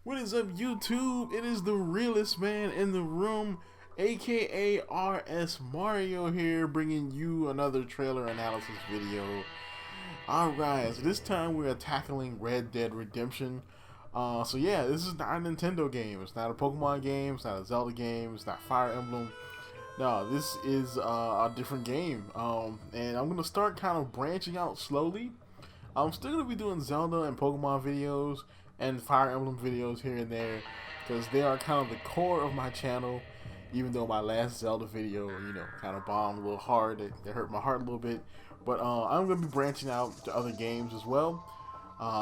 What is up, YouTube? It is the realest man in the room, aka RSmario here, bringing you another trailer analysis video. Alright, so this time we are tackling Red Dead Redemption. So yeah, this is not a Nintendo game. It's not a Pokemon game. It's not a Zelda game. It's not Fire Emblem. No, this is a different game. And I'm gonna start kind of branching out slowly. I'm still gonna be doing Zelda and Pokemon videos and Fire Emblem videos here and there, because they are kind of the core of my channel. Even though my last Zelda video, kind of bombed a little hard, it hurt my heart a little bit. But I'm gonna be branching out to other games as well.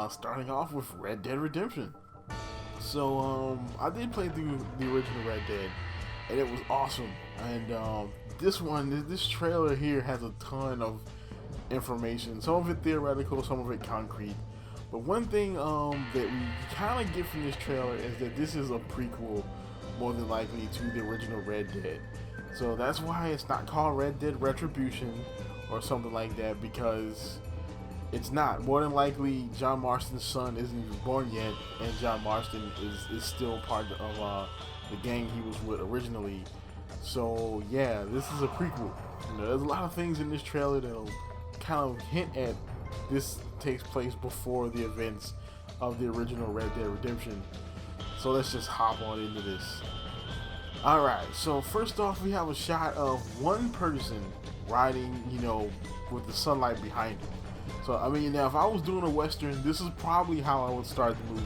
Starting off with Red Dead Redemption. So I did play through the original Red Dead, and it was awesome. And this trailer here has a ton of information. Some of it theoretical, some of it concrete. But one thing that we kind of get from this trailer is that this is a prequel, more than likely, to the original Red Dead. So that's why it's not called Red Dead Retribution or something like that, because it's not. More than likely, John Marston's son isn't even born yet, and John Marston is still part of the gang he was with originally. So yeah, this is a prequel. There's a lot of things in this trailer that'll kind of hint at this takes place before the events of the original Red Dead Redemption. So let's just hop on into this. Alright, so first off, we have a shot of one person riding, with the sunlight behind him. So I mean, now if I was doing a Western, this is probably how I would start the movie,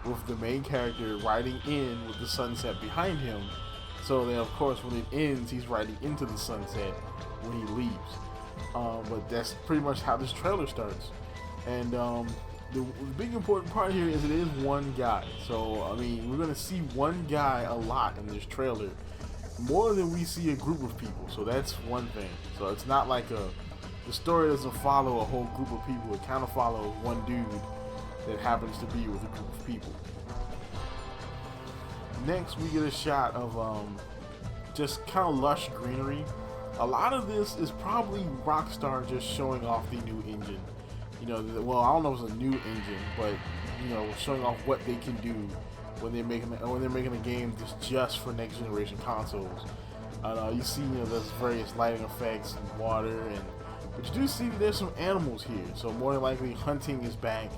with the main character riding in with the sunset behind him. So then of course when it ends, he's riding into the sunset when he leaves. But that's pretty much how this trailer starts. And the big important part here is it is one guy. So I mean, we're gonna see one guy a lot in this trailer, more than we see a group of people. So that's one thing. So it's not like the story doesn't follow a whole group of people. It kind of follows one dude that happens to be with a group of people. Next, we get a shot of just kind of lush greenery. A lot of this is probably Rockstar just showing off the new engine. Well, I don't know if it's a new engine, but showing off what they can do when they're making a game just for next generation consoles. You see, there's various lighting effects and water, but you do see that there's some animals here. So more than likely, hunting is back.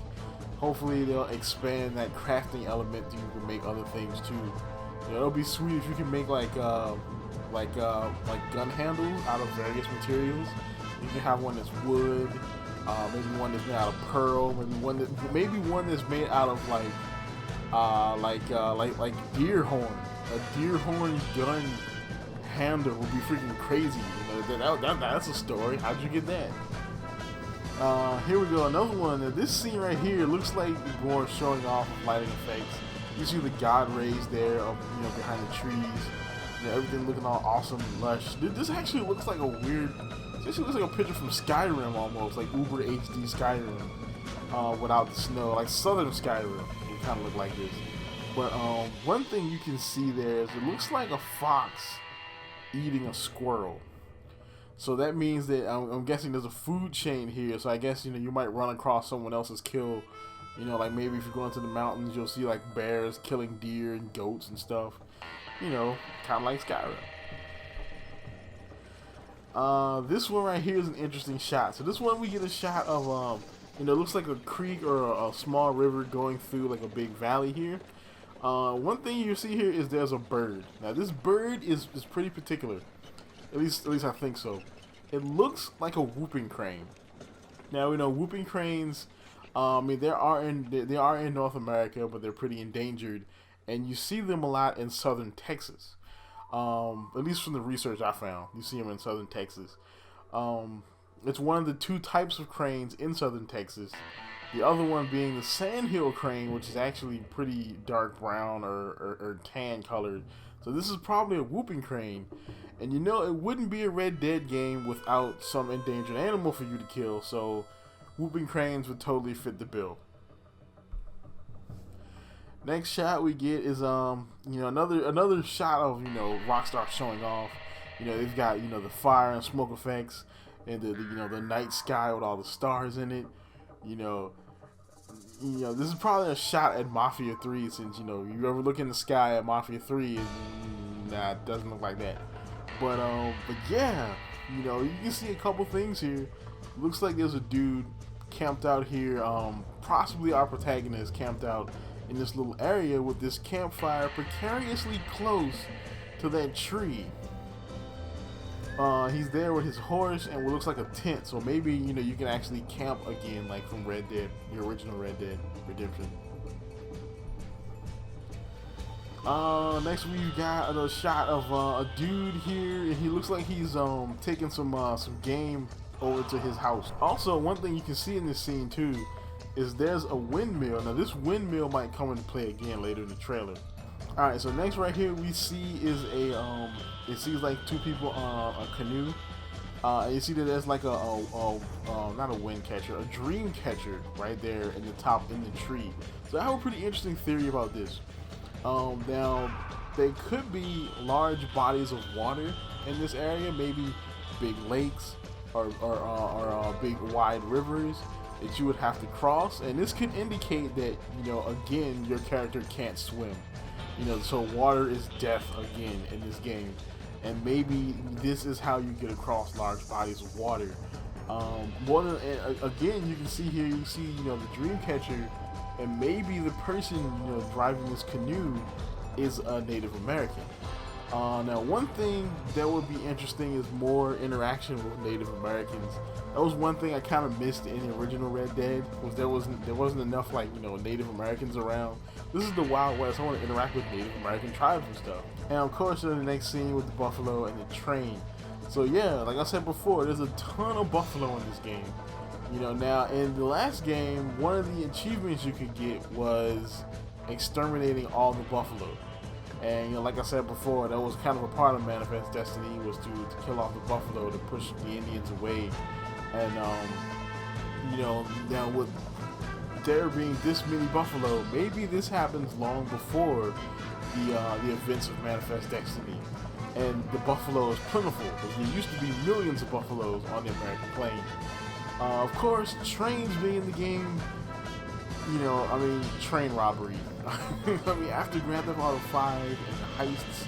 Hopefully, they'll expand that crafting element so you can make other things too. It'll be sweet if you can make like gun handles out of various materials. You can have one that's wood, maybe one that's made out of pearl, maybe one that's made out of like deer horn. A deer horn gun handle would be freaking crazy. That's a story. How'd you get that? Here we go, another one. This scene right here looks like more showing off of lighting effects. You see the god rays there, behind the trees. Everything looking all awesome and lush. This actually looks like this looks like a picture from Skyrim almost, like Uber HD Skyrim, without the snow, like Southern Skyrim. It kind of look like this. But one thing you can see there is it looks like a fox eating a squirrel. So that means that I'm guessing there's a food chain here. So I guess you might run across someone else's kill. Like maybe if you go into the mountains, you'll see like bears killing deer and goats and stuff. Kind of like Skyrim. This one right here is an interesting shot. So this one we get a shot of it looks like a creek or a small river going through like a big valley here. One thing you see here is there's a bird. Now this bird is pretty particular. At least I think so. It looks like a whooping crane. Now we know whooping cranes. They are in North America, but they're pretty endangered, and you see them a lot in southern Texas. At least from the research I found, you see them in southern Texas. It's one of the two types of cranes in southern Texas. The other one being the sandhill crane, which is actually pretty dark brown or tan colored. So this is probably a whooping crane. And it wouldn't be a Red Dead game without some endangered animal for you to kill. So whooping cranes would totally fit the bill. Next shot we get is another shot of Rockstar showing off. They've got the fire and smoke effects and the night sky with all the stars in it. this is probably a shot at Mafia 3, since you ever look in the sky at Mafia 3, and nah, it doesn't look like that. But yeah, you can see a couple things here. Looks like there's a dude camped out here, possibly our protagonist camped out in this little area with this campfire precariously close to that tree. He's there with his horse and what looks like a tent, so maybe you can actually camp again, like from Red Dead, the original Red Dead Redemption. Next we got a shot of a dude here, and he looks like he's taking some game over to his house. Also, one thing you can see in this scene too is there's a windmill. Now this windmill might come into play again later in the trailer. Alright, so next right here we see is a it seems like two people on a canoe. And you see that there's like not a wind catcher, a dream catcher right there in the top in the tree. So I have a pretty interesting theory about this. Now there could be large bodies of water in this area, maybe big lakes or big wide rivers that you would have to cross, and this could indicate that again your character can't swim. So water is death again in this game, and maybe this is how you get across large bodies of water. Again, you can see here, you see the dream catcher, and maybe the person driving this canoe is a Native American. Now one thing that would be interesting is more interaction with Native Americans. That was one thing I kind of missed in the original Red Dead, was there wasn't enough Native Americans around. This is the Wild West. I want to interact with Native American tribes and stuff. And of course, in the next scene with the buffalo and the train. So yeah, like I said before, there's a ton of buffalo in this game. Now in the last game, one of the achievements you could get was exterminating all the buffalo. And like I said before, that was kind of a part of Manifest Destiny, was to kill off the buffalo to push the Indians away. And now with there being this many buffalo, maybe this happens long before the events of Manifest Destiny, and the buffalo is plentiful, because there used to be millions of buffaloes on the American plain. Of course, trains being in the game, train robbery. After Grand Theft Auto 5 and the heists,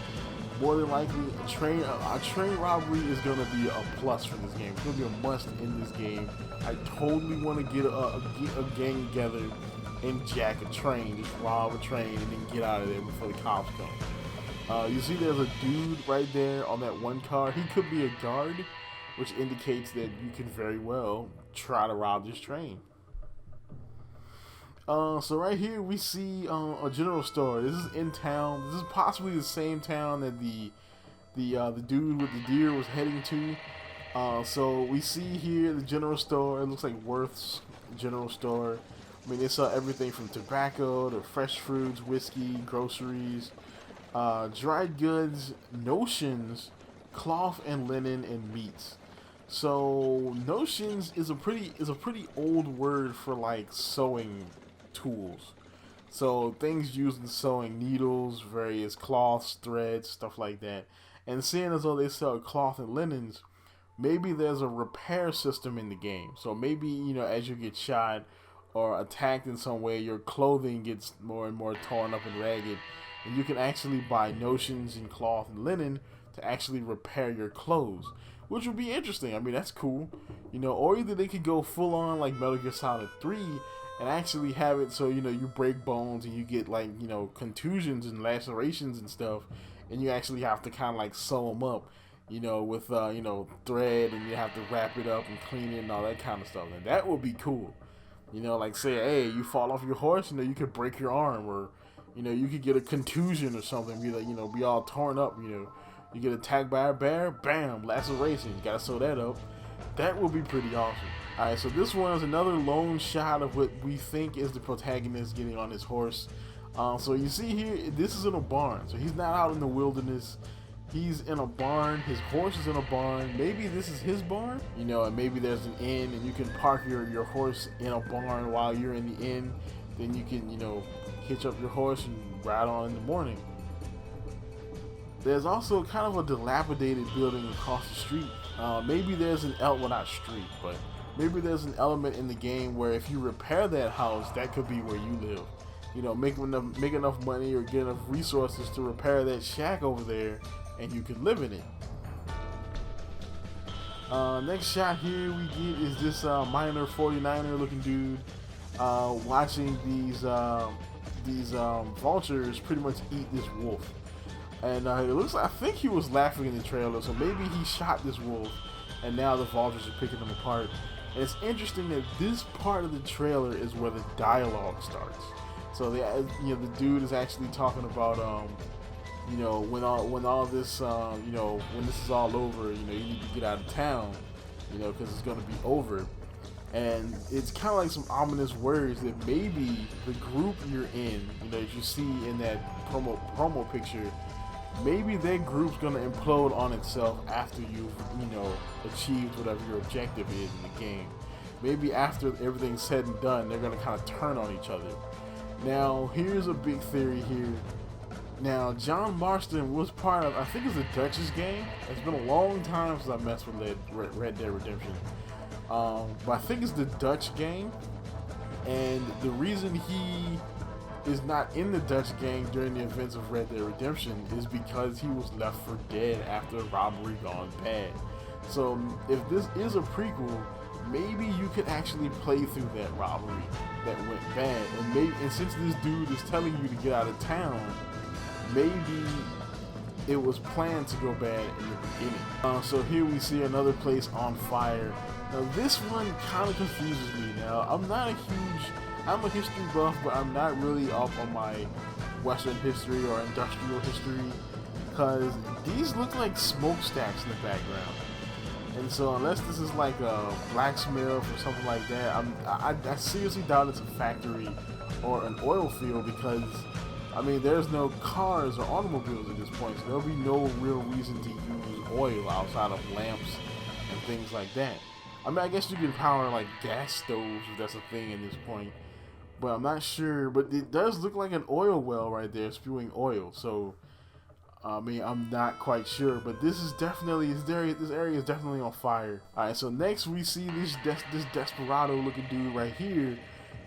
more than likely a train robbery is going to be a plus for this game. It's going to be a must in this game. I totally want to get a gang together and jack a train, just rob a train, and then get out of there before the cops come. You see there's a dude right there on that one car. He could be a guard, which indicates that you can very well try to rob this train. So right here we see a general store. This is in town. This is possibly the same town that the dude with the deer was heading to. So we see here the general store. It looks like Worth's general store. They sell everything from tobacco to fresh fruits, whiskey, groceries, dried goods, notions, cloth and linen, and meats. So notions is a pretty old word for sewing tools. So things used in sewing, needles, various cloths, threads, stuff like that. And seeing as though they sell cloth and linens, maybe there's a repair system in the game. So maybe, as you get shot or attacked in some way, your clothing gets more and more torn up and ragged, and you can actually buy notions and cloth and linen to actually repair your clothes, which would be interesting. That's cool. Or either they could go full on like Metal Gear Solid 3 and actually have it so, you break bones and you get contusions and lacerations and stuff, and you actually have to kind of sew them up, with, thread, and you have to wrap it up and clean it and all that kind of stuff. And that would be cool. Say, hey, you fall off your horse, you could break your arm, or, you could get a contusion or something, be all torn up, you get attacked by a bear, bam, laceration, you gotta sew that up. That would be pretty awesome. Alright, so this one is another lone shot of what we think is the protagonist getting on his horse. So you see here, this is in a barn. So he's not out in the wilderness. He's in a barn. His horse is in a barn. Maybe this is his barn, and maybe there's an inn, and you can park your horse in a barn while you're in the inn. Then you can, hitch up your horse and ride on in the morning. There's also kind of a dilapidated building across the street. Maybe there's an not street, but maybe there's an element in the game where if you repair that house, that could be where you live. You know, make enough money or get enough resources to repair that shack over there, and you can live in it. Next shot here we get is this minor 49er looking dude watching these vultures pretty much eat this wolf. And it looks like, I think he was laughing in the trailer, so maybe he shot this wolf and now the vultures are picking them apart. And it's interesting that this part of the trailer is where the dialogue starts. So the dude is actually talking about when all this when this is all over, you need to get out of town, because it's gonna be over. And it's kind of like some ominous words that maybe the group you're in, that you see in that promo picture, maybe that group's gonna implode on itself after you've achieved whatever your objective is in the game. Maybe after everything's said and done, they're gonna kind of turn on each other. Now, here's a big theory here. Now, John Marston was part of, I think it's a Dutch's game. It's been a long time since I messed with Red Dead Redemption. But I think it's the Dutch game. And the reason he is not in the Dutch gang during the events of Red Dead Redemption is because he was left for dead after a robbery gone bad. So, if this is a prequel, maybe you could actually play through that robbery that went bad, and since this dude is telling you to get out of town, maybe it was planned to go bad in the beginning. So here we see another place on fire. Now this one kind of confuses me. Now I'm a history buff, but I'm not really up on my Western history or industrial history, because these look like smokestacks in the background. And so unless this is like a blacksmith or something like that, I seriously doubt it's a factory or an oil field, because I mean there's no cars or automobiles at this point, so there'll be no real reason to use oil outside of lamps and things like that. I mean, I guess you can power like gas stoves if that's a thing at this point, but I'm not sure. But it does look like an oil well right there, spewing oil. So I mean, I'm not quite sure, but this is definitely, this area is definitely on fire. Alright, so next we see this desperado looking dude right here,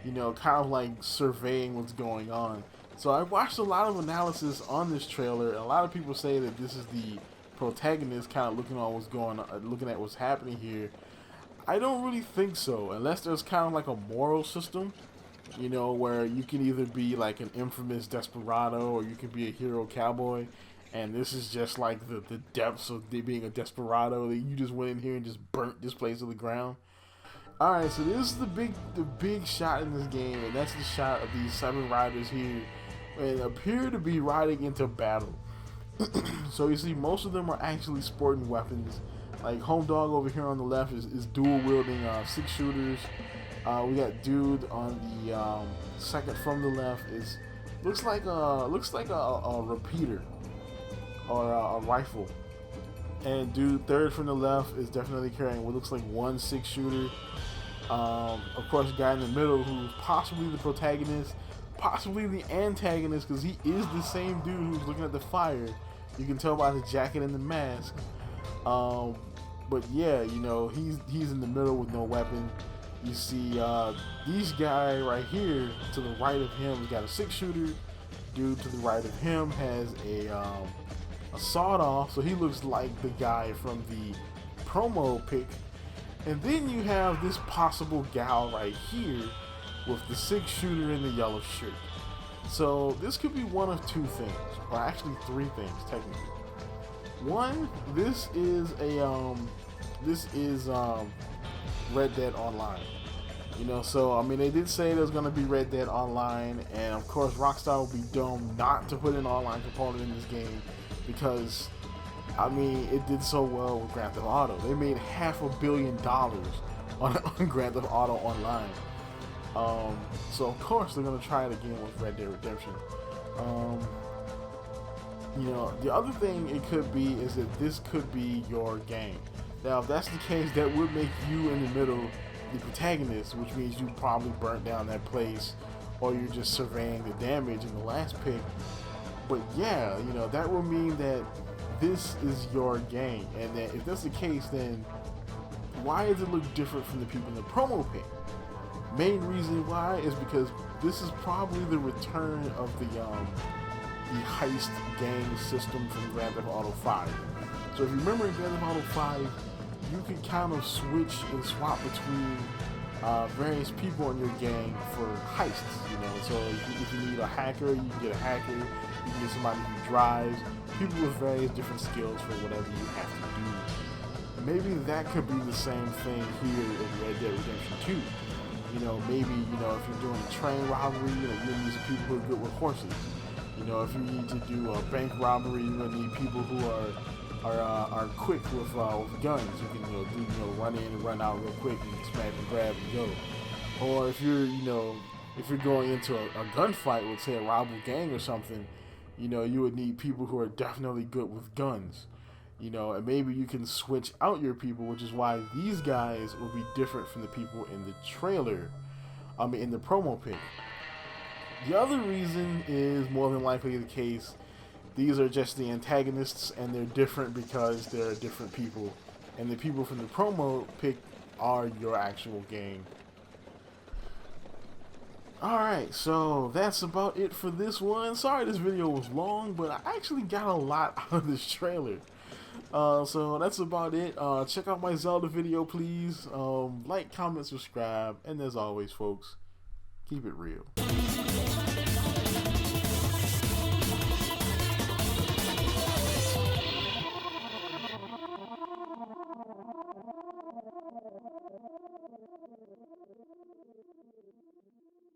kind of like surveying what's going on. So I watched a lot of analysis on this trailer, and a lot of people say that this is the protagonist kind of looking at what's happening here. I don't really think so, unless there's kind of like a moral system, where you can either be like an infamous desperado or you can be a hero cowboy. And this is just like the depths of being a desperado, that you just went in here and just burnt this place to the ground. Alright, so this is the big shot in this game, and that's the shot of these 7 riders here, and appear to be riding into battle. So you see most of them are actually sporting weapons. Like Home Dog over here on the left is dual wielding 6 shooters. We got dude on the second from the left looks like a repeater or a rifle, and dude third from the left is definitely carrying what looks like 1 6-shooter. Of course, the guy in the middle, who's possibly the protagonist, possibly the antagonist, because he is the same dude who's looking at the fire. You can tell by the jacket and the mask. But yeah, he's in the middle with no weapon. You see these guy right here to the right of him has got a 6-shooter. Dude to the right of him has a sawed-off, so he looks like the guy from the promo pic. And then you have this possible gal right here with the 6-shooter in the yellow shirt. So this could be one of 2 things, or actually 3 things technically. One, this is Red Dead Online. So I mean, they did say there's gonna be Red Dead Online, and of course Rockstar would be dumb not to put an online component in this game, because I mean it did so well with Grand Theft Auto. They made $500 million on Grand Theft Auto Online. So of course they're gonna try it again with Red Dead Redemption. The other thing it could be is that this could be your game. Now, if that's the case, that would make you in the middle the protagonist, which means you probably burnt down that place, or you're just surveying the damage in the last pick. But yeah, that would mean that this is your game, and that if that's the case, then why does it look different from the people in the promo pic? Main reason why is because this is probably the return of the heist gang system from Grand Theft Auto 5. So if you remember in Grand Theft Auto 5, you could kind of switch and swap between various people in your gang for heists, you know. So if you need a hacker, you can get a hacker. You can get somebody who drives. People with various different skills for whatever you have to do. Maybe that could be the same thing here in Red Dead Redemption 2. You know, maybe, you know, if you're doing a train robbery, you know, you're gonna need some people who are good with horses. You know, if you need to do a bank robbery, you're gonna need people who are quick with guns. You can run in and run out real quick and smash and grab and go. Or if you're going into a gunfight with, say, a rival gang or something, you know, you would need people who are definitely good with guns. You know, and maybe you can switch out your people, which is why these guys will be different from the people in the trailer. In the promo pic. The other reason is more than likely the case. These are just the antagonists, and they're different because they're different people. And the people from the promo pic are your actual gang. Alright, so that's about it for this one. Sorry this video was long, but I actually got a lot out of this trailer. So that's about it. Check out my Zelda video, please. Like, comment, subscribe, and as always, folks, keep it real.